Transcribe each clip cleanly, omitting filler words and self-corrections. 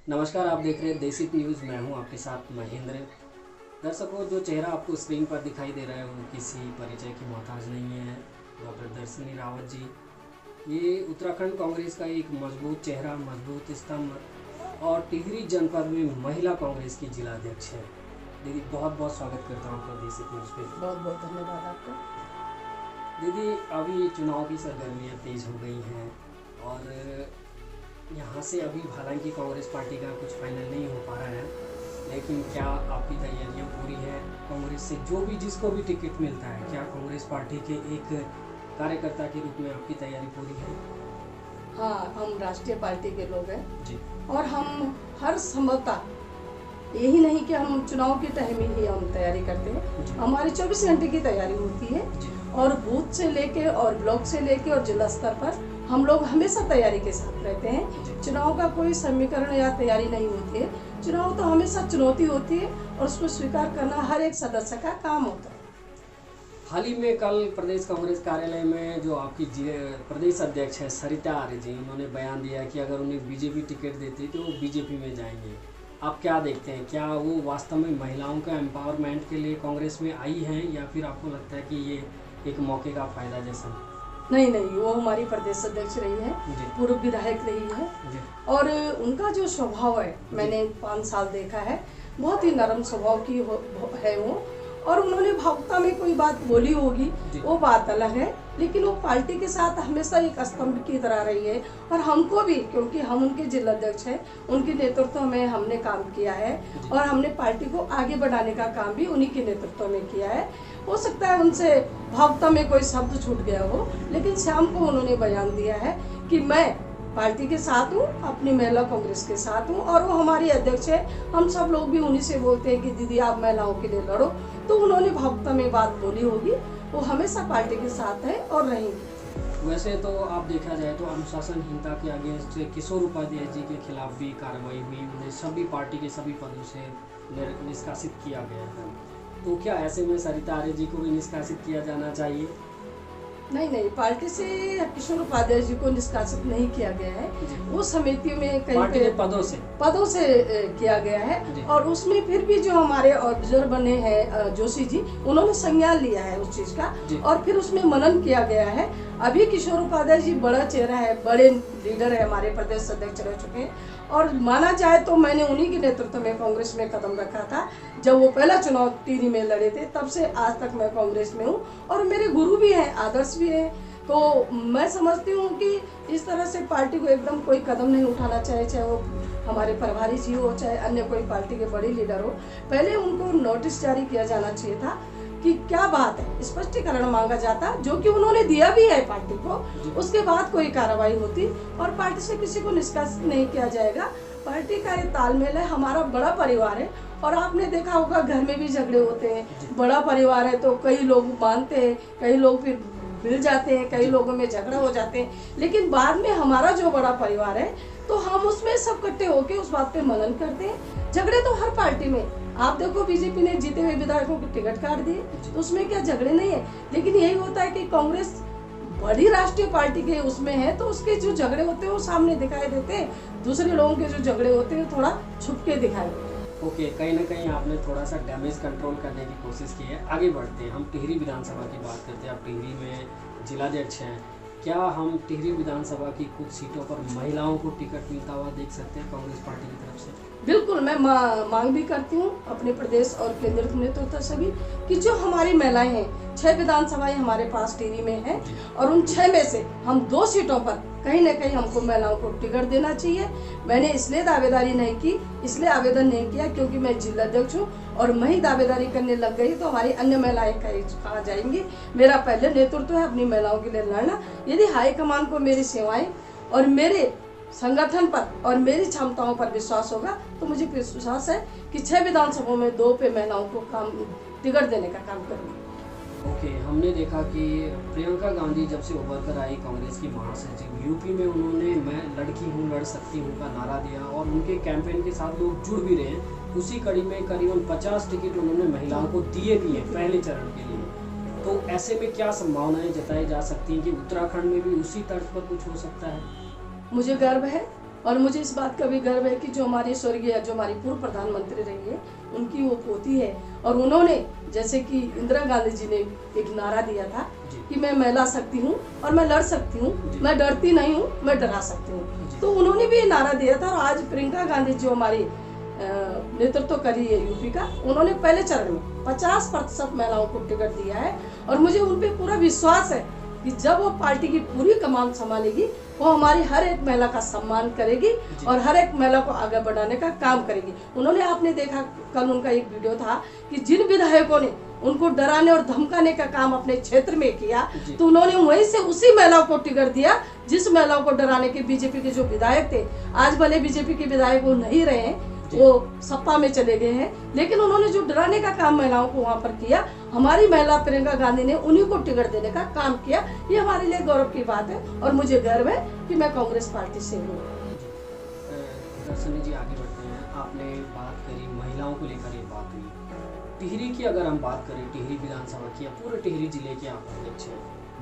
नमस्कार, आप देख रहे हैं देसी न्यूज़। मैं हूं आपके साथ महेंद्र। दर्शकों, जो चेहरा आपको स्क्रीन पर दिखाई दे रहा है वो किसी परिचय की मोहताज नहीं है। डॉक्टर दर्शनी रावत जी, ये उत्तराखंड कांग्रेस का एक मजबूत चेहरा, मजबूत स्तंभ और टिहरी जनपद में महिला कांग्रेस की जिला अध्यक्ष है। दीदी, बहुत बहुत स्वागत करता हूँ आपका देसी न्यूज़ पे। बहुत बहुत धन्यवाद आपका। दीदी, अभी चुनाव की सरगर्मियाँ तेज हो गई हैं और यहाँ से अभी हालांकि कांग्रेस पार्टी का कुछ फाइनल नहीं हो पा रहा है, लेकिन क्या आपकी तैयारियाँ पूरी है? कांग्रेस से जो भी जिसको भी टिकट मिलता है, क्या कांग्रेस पार्टी के एक कार्यकर्ता के रूप में आपकी तैयारी पूरी है? हाँ, हम राष्ट्रीय पार्टी के लोग हैं जी। और हम हर संभवतः यही नहीं कि हम चुनाव के टाइम में ही हम तैयारी करते हैं, हमारी 24 घंटे की तैयारी होती है और बूथ से लेके और ब्लॉक से लेके और जिला स्तर पर हम लोग हमेशा तैयारी के साथ रहते हैं। चुनाव का कोई समीकरण या तैयारी नहीं होती है। चुनाव तो हमेशा चुनौती होती है और उसको स्वीकार करना हर एक सदस्य का काम होता है। हाल ही में कल प्रदेश कांग्रेस कार्यालय में जो आपकी प्रदेश अध्यक्ष है सरिता आर्य जी, उन्होंने बयान दिया कि अगर उन्हें बीजेपी टिकट देती तो वो बीजेपी में जाएंगे। आप क्या देखते हैं, क्या वो वास्तव में महिलाओं का एम्पावरमेंट के लिए कांग्रेस में आई हैं या फिर आपको लगता है कि ये एक मौके का फायदा जैसा? नहीं, वो हमारी प्रदेश अध्यक्ष रही है, पूर्व विधायक रही है और उनका जो स्वभाव है मैंने 5 साल देखा है, बहुत ही नरम स्वभाव की है वो। और उन्होंने भावुकता में कोई बात बोली होगी वो बात अलग है, लेकिन वो पार्टी के साथ हमेशा एक स्तंभ की तरह रही है। और हमको भी, क्योंकि हम उनके जिला अध्यक्ष हैं, उनके नेतृत्व में हमने काम किया है और हमने पार्टी को आगे बढ़ाने का काम भी उन्हीं के नेतृत्व में किया है। हो सकता है उनसे भावुकता में कोई शब्द छूट गया हो, लेकिन शाम को उन्होंने बयान दिया है कि मैं पार्टी के साथ हूँ, अपनी महिला कांग्रेस के साथ हूँ और वो हमारी अध्यक्ष है। हम सब लोग भी उन्हीं से बोलते हैं कि दीदी आप महिलाओं के लिए लड़ो, तो उन्होंने भावुकता में बात बोली होगी। वो हमेशा पार्टी के साथ है और रहेंगे। वैसे तो आप देखा जाए तो अनुशासनहीनता के अगेंस्ट किशोर उपाध्याय जी के खिलाफ भी कार्रवाई हुई, उन्हें सभी पार्टी के सभी पदों से निष्कासित किया गया है। तो क्या ऐसे में सरिता आर्य जी को भी निष्कासित किया जाना चाहिए? नहीं, पार्टी से किशोर उपाध्याय जी को निष्कासित नहीं किया गया है। वो समिति में कई पदों से किया गया है और उसमें फिर भी जो हमारे ऑब्जर्वर बने हैं जोशी जी, उन्होंने संज्ञान लिया है उस चीज का और फिर उसमें मनन किया गया है। अभी किशोर उपाध्याय जी बड़ा चेहरा है, बड़े लीडर है, हमारे प्रदेश अध्यक्ष रह चुके हैं और माना जाए तो मैंने उन्हीं के नेतृत्व में कांग्रेस में कदम रखा था। जब वो पहला चुनाव टिहरी में लड़े थे, तब से आज तक मैं कांग्रेस में हूँ और मेरे गुरु भी हैं, आदर्श भी हैं। तो मैं समझती हूँ कि इस तरह से पार्टी को एकदम कोई कदम नहीं उठाना चाहिए, चाहे वो हमारे प्रभारी जी हो, चाहे अन्य कोई पार्टी के बड़े लीडर हो। पहले उनको नोटिस जारी किया जाना चाहिए था कि क्या बात है, स्पष्टीकरण मांगा जाता, जो कि उन्होंने दिया भी है पार्टी को। उसके बाद कोई कार्रवाई होती और पार्टी से किसी को निष्कासित नहीं किया जाएगा। पार्टी का ये तालमेल है, हमारा बड़ा परिवार है और आपने देखा होगा घर में भी झगड़े होते हैं। बड़ा परिवार है तो कई लोग मानते हैं, कई लोग फिर मिल जाते हैं, कई लोगों में झगड़ा हो जाते हैं, लेकिन बाद में हमारा जो बड़ा परिवार है तो हम उसमें सब इकट्ठे होके उस बात पे मनन करते हैं। झगड़े तो हर पार्टी में, आप देखो बीजेपी ने जीते हुए विधायकों को टिकट काट दिए, तो उसमें क्या झगड़े नहीं है। लेकिन यही होता है कि कांग्रेस बड़ी राष्ट्रीय पार्टी के उसमें है तो उसके जो झगड़े होते हैं वो सामने दिखाई देते हैं, दूसरे लोगों के जो झगड़े होते हैं थोड़ा छुप के दिखाई देते हैं। ओके, कहीं ना कहीं आपने थोड़ा सा डैमेज कंट्रोल करने की कोशिश की है। आगे बढ़ते हैं, हम टिहरी विधानसभा की बात करते हैं। आप टिहरी में जिलाध्यक्ष हैं, क्या हम टिहरी विधानसभा की कुछ सीटों पर महिलाओं को टिकट मिलता हुआ देख सकते हैं कांग्रेस पार्टी की तरफ से? बिल्कुल, मैं मांग भी करती हूँ अपने प्रदेश और केंद्र नेतृत्व से भी कि जो हमारी महिलाएं हैं, 6 विधानसभाएं हमारे पास टिहरी में हैं और उन 6 में से हम 2 सीटों पर कहीं न कहीं हमको महिलाओं को टिकट देना चाहिए। मैंने इसलिए दावेदारी नहीं की, इसलिए आवेदन नहीं किया क्योंकि मैं जिला अध्यक्ष हूँ और मैं ही दावेदारी करने लग गई तो हमारी अन्य महिलाएं कहाँ जाएंगी। मेरा पहले नेतृत्व है अपनी महिलाओं के लिए लड़ना। यदि हाईकमान को मेरी सेवाएं और मेरे संगठन पर और मेरी क्षमताओं पर विश्वास होगा तो मुझे विश्वास है कि 6 विधानसभाओं में 2 पे महिलाओं को टिकट देने का काम करूँगी। ओके, हमने देखा कि प्रियंका गांधी जब से उभर कर आई कांग्रेस की महासचिव, यूपी में उन्होंने मैं लड़की हूँ लड़ सकती हूँ का नारा दिया और उनके कैंपेन के साथ लोग जुड़ भी रहे हैं। उसी कड़ी में करीबन 50 टिकट उन्होंने महिलाओं को दिए भी हैं पहले चरण के लिए। तो ऐसे में क्या संभावनाएं जताई जा सकती हैं कि उत्तराखंड में भी उसी तर्ज पर कुछ हो सकता है? मुझे गर्व है और मुझे इस बात का भी गर्व है कि जो हमारी स्वर्गीय, जो हमारी पूर्व प्रधानमंत्री रही है, उनकी वो पोती है। और उन्होंने, जैसे कि इंदिरा गांधी जी ने एक नारा दिया था कि मैं महिला शक्ति हूँ और मैं लड़ सकती हूँ, मैं डरती नहीं हूँ, मैं डरा सकती हूँ। तो उन्होंने भी ये नारा दिया था। और आज प्रियंका गांधी जो हमारी नेतृत्व करी है यूपी का, उन्होंने पहले चरण में 50% महिलाओं को टिकट दिया है। और मुझे उन पे पूरा विश्वास है कि जब वो पार्टी की पूरी कमान संभालेगी, वो हमारी हर एक महिला का सम्मान करेगी और हर एक महिला को आगे बढ़ाने का काम करेगी। उन्होंने, आपने देखा कल उनका एक वीडियो था कि जिन विधायकों ने उनको डराने और धमकाने का काम अपने क्षेत्र में किया, तो उन्होंने वहीं से उसी महिलाओं को टिकट दिया जिस महिलाओं को डराने के बीजेपी के जो विधायक थे। आज भले बीजेपी के विधायक वो नहीं रहे हैं, वो सपा में चले गए हैं, लेकिन उन्होंने जो डराने का काम महिलाओं को वहाँ पर किया, हमारी महिला प्रियंका गांधी ने उन्हीं को टिकट देने का काम किया। ये हमारे लिए गौरव की बात है और मुझे गर्व है कि मैं कांग्रेस पार्टी से हूँ। दर्शनी जी, आगे बढ़ते हैं। आपने बात करी महिलाओं को लेकर, ये बात हुई टिहरी की। अगर हम बात करें टिहरी विधानसभा की या पूरे टिहरी जिले के आप अध्यक्ष हैं,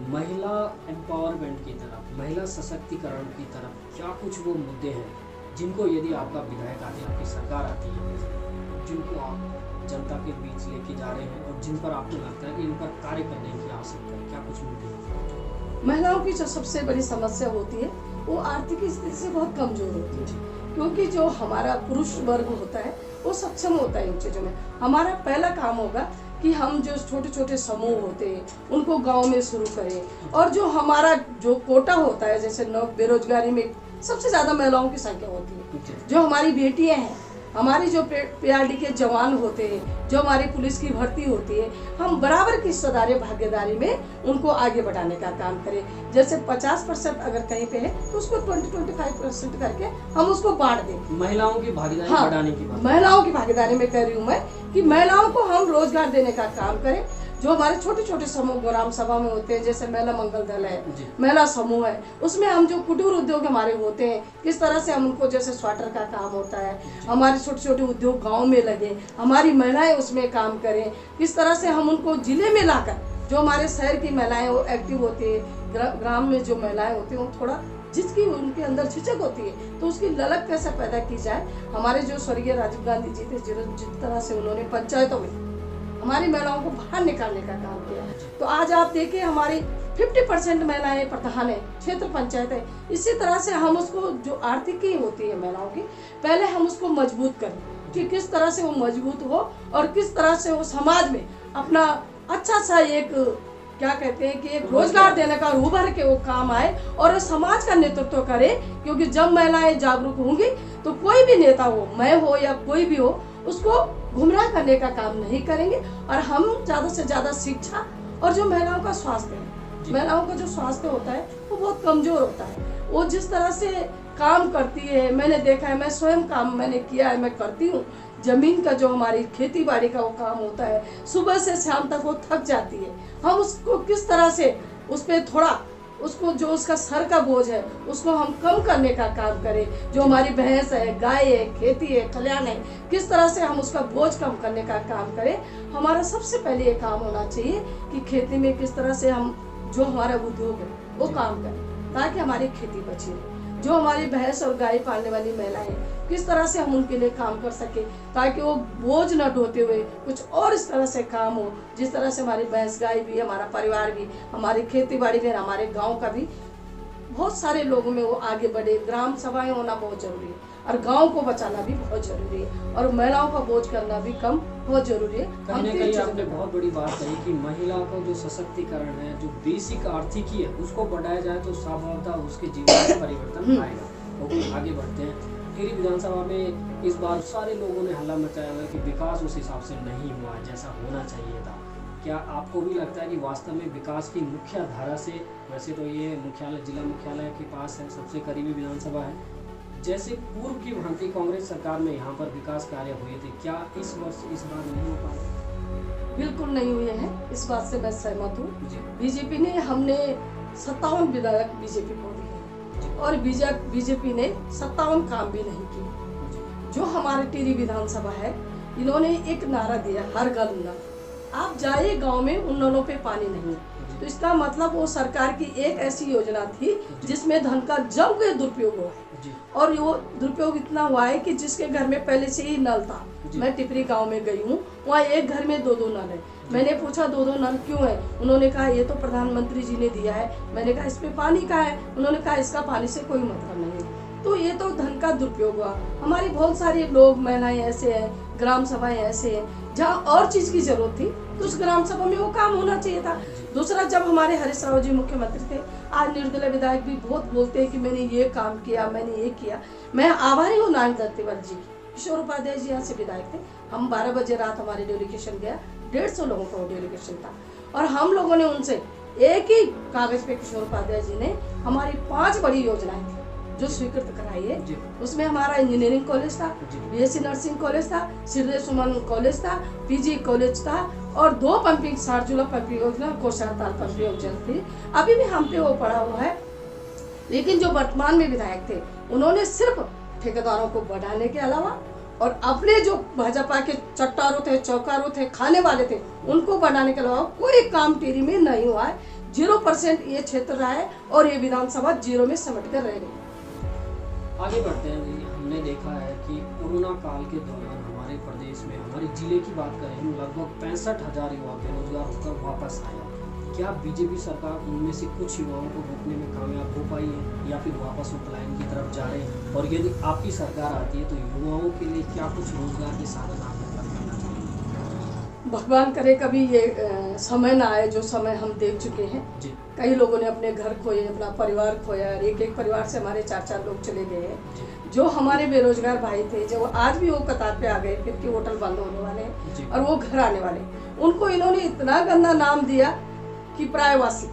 महिला एम्पावरमेंट की तरफ, महिला सशक्तिकरण की तरफ क्या कुछ वो मुद्दे हैं जिनको यदि आपका विधायक आती है, आपकी सरकार आती है, जिनको आप जनता के बीच लेके जा रहे हैं और जिन पर आपको लगता है कि इन पर कार्य करने की आवश्यकता है, क्या कुछ मुद्दे हैं? महिलाओं की जो सबसे बड़ी समस्या होती है, वो आर्थिक स्थिति से बहुत कमजोर होती है। क्योंकि जो हमारा पुरुष वर्ग होता है वो सक्षम होता है इन चीजों में। हमारा पहला काम होगा कि हम जो छोटे छोटे समूह होते हैं उनको गांव में शुरू करें। और जो हमारा जो कोटा होता है, जैसे बेरोजगारी में सबसे ज्यादा महिलाओं की संख्या होती है। जो हमारी बेटियां हैं, हमारी जो पीआरडी के जवान होते हैं, जो हमारी पुलिस की भर्ती होती है, हम बराबर की हिस्सेदारी भागीदारी में उनको आगे बढ़ाने का काम करें। जैसे 50% अगर कहीं पे है तो उसको 20-25% करके हम उसको बांट दें। महिलाओं की भागीदारी बढ़ाने की बात, महिलाओं की भागीदारी में कह रही हूँ मैं कि महिलाओं को हम रोजगार देने का काम करें। जो हमारे छोटे छोटे समूह ग्राम सभा में होते हैं, जैसे महिला मंगल दल है, महिला समूह है, उसमें हम जो कुटीर उद्योग हमारे होते हैं, किस तरह से हम उनको, जैसे स्वेटर का काम होता है, हमारे छोटे छोटे उद्योग गांव में लगे, हमारी महिलाएं उसमें काम करें, किस तरह से हम उनको जिले में लाकर, जो हमारे शहर की महिलाएं वो एक्टिव होती है, ग्राम में जो महिलाएं होती हैं वो थोड़ा जिसकी उनके अंदर झिझक होती है, तो उसकी ललक कैसे पैदा की जाए। हमारे जो स्वर्गीय राजीव गांधी जी थे, जिस तरह से उन्होंने पंचायतों में हमारी महिलाओं को बाहर निकालने का काम किया, तो आज आप देखिए हमारी 50% महिलाएं प्रधान है, क्षेत्र पंचायत है। इसी तरह से हम उसको, जो आर्थिकी होती है महिलाओं की, पहले हम उसको मजबूत करें कि किस तरह से वो मजबूत हो और किस तरह से वो समाज में अपना अच्छा सा एक, क्या कहते हैं कि एक रोजगार देने का उभर के वो काम आए और समाज का नेतृत्व करे। क्योंकि जब महिलाएं जागरूक होंगी तो कोई भी नेता हो, मैं हो या कोई भी हो, उसको गुमराह करने का काम नहीं करेंगे। और हम ज्यादा से ज्यादा शिक्षा और जो महिलाओं का स्वास्थ्य है, महिलाओं का जो स्वास्थ्य होता है वो बहुत कमजोर होता है। वो जिस तरह से काम करती है, मैंने देखा है, मैं स्वयं काम मैंने किया है, मैं करती हूँ। जमीन का जो हमारी खेती बाड़ी का वो काम होता है, सुबह से शाम तक वो थक जाती है। हम उसको किस तरह से उस पर थोड़ा, उसको जो उसका सर का बोझ है उसको हम कम करने का काम करें। जो हमारी भैंस है, गाय है, खेती है, खलियान है, किस तरह से हम उसका बोझ कम करने का काम करें। हमारा सबसे पहले ये काम होना चाहिए कि खेती में किस तरह से हम, जो हमारा उद्योग है वो काम करें ताकि हमारी खेती बची रहे। जो हमारी भैंस और गाय पालने वाली महिलाएं, किस तरह से हम उनके लिए काम कर सके ताकि वो बोझ न ढोते हुए कुछ और इस तरह से काम हो, जिस तरह से हमारी भैंस गाय भी, हमारा परिवार भी, हमारी खेती बाड़ी में, हमारे गांव का भी बहुत सारे लोगों में वो आगे बढ़े। ग्राम सभाएं होना बहुत जरूरी है और गांव को बचाना भी बहुत जरूरी है और महिलाओं का बोझ करना भी कम बहुत जरूरी है। कहीं ना कहीं आपने बहुत बड़ी बात कही कि महिला का जो सशक्तिकरण है, जो बेसिक आर्थिकी है, उसको बढ़ाया जाए तो स्वभावतः उसके जीवन में परिवर्तन आएगा। तो आगे बढ़ते हैं। टिहरी विधानसभा में इस बार सारे लोगों ने हल्ला मचाया हुआ है कि विकास उस हिसाब से नहीं हुआ जैसा होना चाहिए था। क्या आपको भी लगता है कि वास्तव में विकास की मुख्य धारा से, वैसे तो ये मुख्यालय, जिला मुख्यालय के पास है, सबसे करीबी विधानसभा है, जैसे पूर्व की भांति कांग्रेस सरकार में यहाँ पर विकास कार्य हुए थे, क्या इस वर्ष इस बार नहीं हो पाए? बिल्कुल नहीं हुए हैं, इस बात से मैं सहमत हूँ। बीजेपी ने, हमने 57 विधायक बीजेपी को दिए और बीजेपी ने 57 काम भी नहीं किए। जो हमारे टिहरी विधानसभा है, इन्होंने एक नारा दिया, हर घर नल। आप जाइए गांव में, उन नलों पे पानी नहीं है। तो इसका मतलब वो सरकार की एक ऐसी योजना थी जिसमें धन का जम के दुरुपयोग हुआ है। और वो दुरुपयोग इतना हुआ है कि जिसके घर में पहले से ही नल था, मैं टिपरी गांव में गई हूँ, वहाँ एक घर में 2-2 नल है। मैंने पूछा 2-2 नल क्यों है? उन्होंने कहा ये तो प्रधानमंत्री जी ने दिया है। मैंने कहा इसमें पानी का है? उन्होंने कहा इसका पानी से कोई मतलब नहीं है। तो ये तो धन का दुरुपयोग हुआ। हमारी बहुत सारे लोग, महिलाएं ऐसे हैं, ग्राम सभाएं ऐसे हैं जहाँ और चीज की जरूरत थी तो उस ग्राम सभा में वो काम होना चाहिए था। दूसरा, जब हमारे हरीश राव जी मुख्यमंत्री थे, आज निर्दलीय विधायक भी बहुत बोलते हैं कि मैंने ये काम किया, मैंने ये किया। मैं आभारी हूँ नारायण दत्तीवर जी की। किशोर उपाध्याय जी यहाँ से विधायक थे। हम 12 बजे रात हमारे डेलीगेशन गया, 150 लोगों का डेलीगेशन था और हम लोगों ने उनसे एक ही कागज पे किशोर उपाध्याय जी ने हमारी 5 बड़ी योजनाएं थी जो स्वीकृत कराई है। उसमें हमारा इंजीनियरिंग कॉलेज था, बीएससी नर्सिंग कॉलेज था, श्रीदेव सुमन कॉलेज था, पीजी कॉलेज था और 2 पंपिंग, सारचूला पंपिंग योजना, कोशारताल पंपिंग योजना थी। अभी भी हम पे वो पड़ा हुआ है। लेकिन जो वर्तमान में विधायक थे, उन्होंने सिर्फ ठेकेदारों को बढ़ाने के अलावा और अपने जो भाजपा के चट्टारों थे, चौकारों थे, खाने वाले थे, उनको बढ़ाने के अलावा कोई काम टिहरी में नहीं हुआ है। 0% ये क्षेत्र रहा है और ये विधानसभा 0 में समेट कर रह गई। आगे बढ़ते हैं जी। हमने देखा है कि कोरोना काल के दौरान हमारे प्रदेश में, हमारे जिले की बात करें, लगभग 65,000 युवा बेरोजगार होकर वापस आए। क्या बीजेपी सरकार उनमें से कुछ युवाओं को रोकने में कामयाब हो पाई है या फिर वापस वो पलायन की तरफ जा रहे हैं? और यदि आपकी सरकार आती है तो युवाओं के लिए क्या कुछ रोजगार के साधन आप करना चाहिए? भगवान करे कभी ये समय ना आए जो समय हम देख चुके हैं। कई लोगों ने अपने घर खोए, अपना परिवार खोया, एक परिवार से हमारे 4-4 लोग चले गए हैं। जो हमारे बेरोजगार भाई थे, जो आज भी वो कतार पे आ गए, फिर के होटल बंद होने वाले हैं और वो घर आने वाले, उनको इन्होंने इतना गंदा नाम दिया कि प्रायवासी।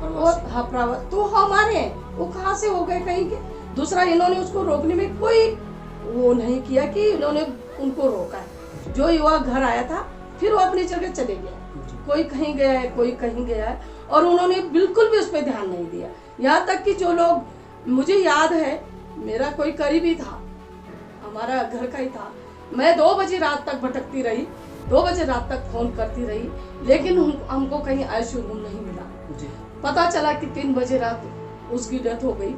और हाँ, तो हमारे हैं, वो कहाँ से हो गए कहीं के। दूसरा, इन्होंने उसको रोकने में कोई वो नहीं किया कि इन्होंने उनको रोका है। जो युवा घर आया था फिर वो अपनी जगह चले गया, कोई कहीं गया है, कोई कहीं गया है और उन्होंने बिल्कुल भी उस पर ध्यान नहीं दिया। यहाँ तक कि जो लोग, मुझे याद है, मेरा कोई करीबी था, हमारा घर का ही था, मैं 2 बजे रात तक भटकती रही, 2 बजे रात तक फोन करती रही, लेकिन हमको कहीं आईसीयू रूम नहीं मिला। पता चला कि 3 बजे रात उसकी डेथ हो गई।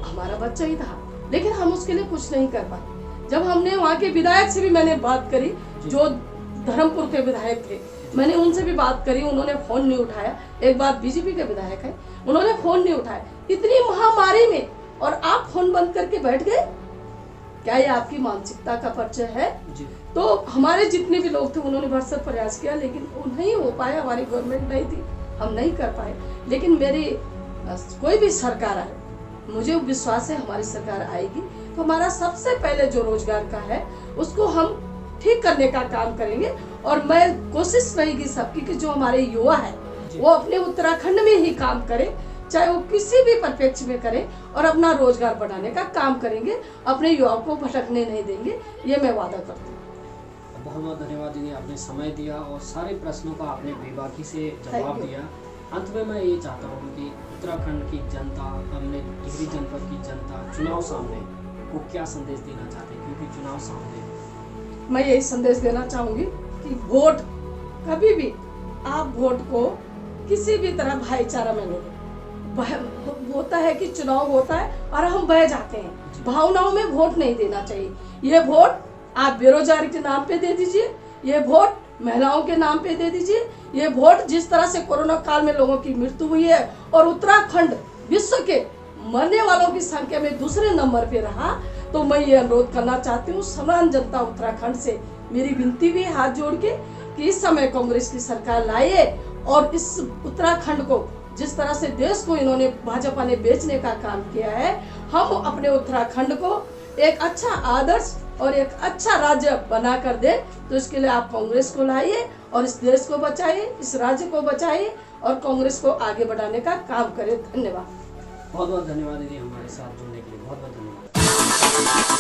हमारा बच्चा ही था, लेकिन हम उसके लिए कुछ नहीं कर पाए। जब हमने वहाँ के विधायक से भी मैंने बात करी, जो धर्मपुर के विधायक थे, मैंने उनसे भी बात करी, उन्होंने फोन नहीं उठाया। एक बात, बीजेपी के विधायक है, उन्होंने फोन नहीं उठाया। इतनी महामारी में और आप फोन बंद करके बैठ गए। क्या ये आपकी मानसिकता का परिचय है? तो हमारे जितने भी लोग थे उन्होंने भरसक प्रयास किया, लेकिन वो नहीं हो पाया। हमारी गवर्नमेंट नहीं थी, हम नहीं कर पाए। लेकिन मेरी कोई भी सरकार आए, मुझे विश्वास है हमारी सरकार आएगी तो हमारा सबसे पहले जो रोजगार का है उसको हम ठीक करने का काम करेंगे। और मैं कोशिश रहेगी सबकी कि जो हमारे युवा है वो अपने उत्तराखंड में ही काम करे, चाहे वो किसी भी परिप्रेक्ष्य में करे, और अपना रोजगार बढ़ाने का काम करेंगे, अपने युवाओं को भटकने नहीं देंगे, ये मैं वादा करती हूँ। बहुत बहुत धन्यवाद दीदी, आपने समय दिया और सारे प्रश्नों का आपने बेबाकी से जवाब दिया। अंत में मैं ये चाहता हूँ कि उत्तराखंड की जनता, हमने टिहरी जनपद की जनता चुनाव सामने को क्या संदेश देना चाहते हैं, क्योंकि चुनाव सामने। मैं यही संदेश देना चाहूंगी कि वोट कभी भी आप वोट को किसी भी तरह भाईचारा में नहीं। होता है कि चुनाव होता है और हम बह जाते हैं, भावनाओं में वोट नहीं देना चाहिए। ये वोट आप बेरोजगारी के नाम पे दे दीजिए, ये वोट महिलाओं के नाम पे दे दीजिए, ये वोट जिस तरह से कोरोना काल में लोगों की मृत्यु हुई है और उत्तराखंड विश्व के मरने वालों की संख्या में दूसरे नंबर पे रहा, तो मैं ये अनुरोध करना चाहती हूँ समान जनता उत्तराखंड से, मेरी विनती भी हाथ जोड़ के कि इस समय कांग्रेस की सरकार लाए और इस उत्तराखंड को, जिस तरह से देश को इन्होंने भाजपा ने बेचने का काम किया है, हम अपने उत्तराखंड को एक अच्छा आदर्श और एक अच्छा राज्य बना कर दे। तो इसके लिए आप कांग्रेस को लाइए और इस देश को बचाइए, इस राज्य को बचाइए और कांग्रेस को आगे बढ़ाने का काम करें। धन्यवाद। बहुत बहुत धन्यवाद दीदी, हमारे साथ जुड़ने के लिए बहुत बहुत धन्यवाद।